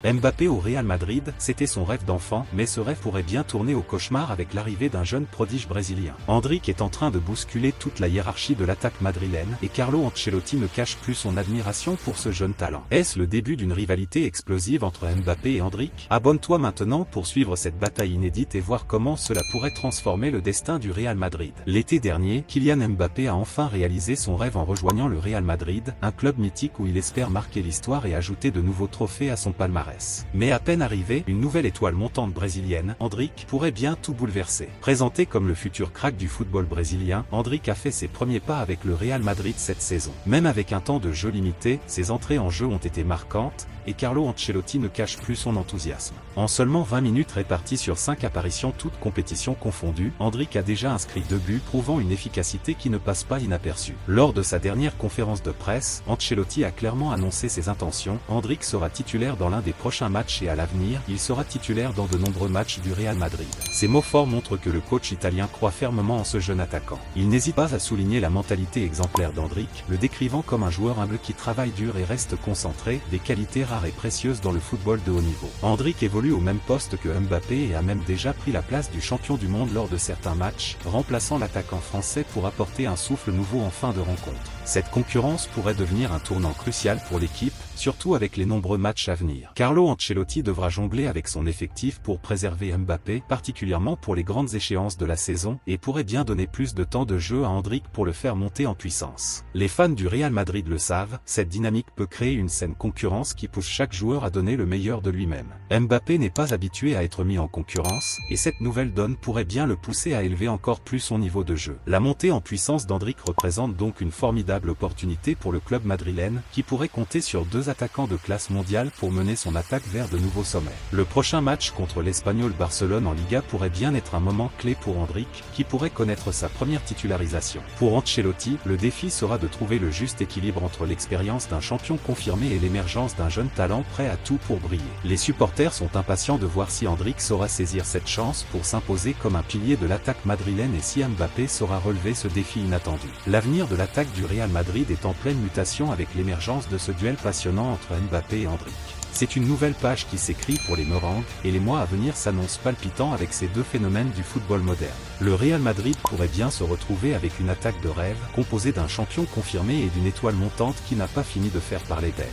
Mbappé au Real Madrid, c'était son rêve d'enfant, mais ce rêve pourrait bien tourner au cauchemar avec l'arrivée d'un jeune prodige brésilien. Endrick est en train de bousculer toute la hiérarchie de l'attaque madrilène, et Carlo Ancelotti ne cache plus son admiration pour ce jeune talent. Est-ce le début d'une rivalité explosive entre Mbappé et Endrick? Abonne-toi maintenant pour suivre cette bataille inédite et voir comment cela pourrait transformer le destin du Real Madrid. L'été dernier, Kylian Mbappé a enfin réalisé son rêve en rejoignant le Real Madrid, un club mythique où il espère marquer l'histoire et ajouter de nouveaux trophées à son palmarès. Mais à peine arrivé, une nouvelle étoile montante brésilienne, Endrick, pourrait bien tout bouleverser. Présenté comme le futur crack du football brésilien, Endrick a fait ses premiers pas avec le Real Madrid cette saison. Même avec un temps de jeu limité, ses entrées en jeu ont été marquantes, et Carlo Ancelotti ne cache plus son enthousiasme. En seulement 20 minutes réparties sur 5 apparitions toutes compétitions confondues, Endrick a déjà inscrit 2 buts prouvant une efficacité qui ne passe pas inaperçue. Lors de sa dernière conférence de presse, Ancelotti a clairement annoncé ses intentions. Endrick sera titulaire dans l'un des prochains matchs et à l'avenir, il sera titulaire dans de nombreux matchs du Real Madrid. Ces mots forts montrent que le coach italien croit fermement en ce jeune attaquant. Il n'hésite pas à souligner la mentalité exemplaire d'Endrick, le décrivant comme un joueur humble qui travaille dur et reste concentré, des qualités rares et précieuses dans le football de haut niveau. Endrick évolue au même poste que Mbappé et a même déjà pris la place du champion du monde lors de certains matchs, remplaçant l'attaquant français pour apporter un souffle nouveau en fin de rencontre. Cette concurrence pourrait devenir un tournant crucial pour l'équipe, surtout avec les nombreux matchs à venir. Carlo Ancelotti devra jongler avec son effectif pour préserver Mbappé, particulièrement pour les grandes échéances de la saison, et pourrait bien donner plus de temps de jeu à Endrick pour le faire monter en puissance. Les fans du Real Madrid le savent, cette dynamique peut créer une saine concurrence qui pousse chaque joueur à donner le meilleur de lui-même. Mbappé n'est pas habitué à être mis en concurrence, et cette nouvelle donne pourrait bien le pousser à élever encore plus son niveau de jeu. La montée en puissance d'Endrick représente donc une formidable opportunité pour le club madrilène, qui pourrait compter sur 2 attaquants de classe mondiale pour mener son attaque vers de nouveaux sommets. Le prochain match contre l'Espagnol Barcelone en Liga pourrait bien être un moment clé pour Endrick, qui pourrait connaître sa première titularisation. Pour Ancelotti, le défi sera de trouver le juste équilibre entre l'expérience d'un champion confirmé et l'émergence d'un jeune talent prêt à tout pour briller. Les supporters sont impatients de voir si Endrick saura saisir cette chance pour s'imposer comme un pilier de l'attaque madrilène et si Mbappé saura relever ce défi inattendu. L'avenir de l'attaque du Real Madrid est en pleine mutation avec l'émergence de ce duel passionnant entre Mbappé et Endrick. C'est une nouvelle page qui s'écrit pour les Merengues, et les mois à venir s'annoncent palpitants avec ces deux phénomènes du football moderne. Le Real Madrid pourrait bien se retrouver avec une attaque de rêve, composée d'un champion confirmé et d'une étoile montante qui n'a pas fini de faire parler d'elle.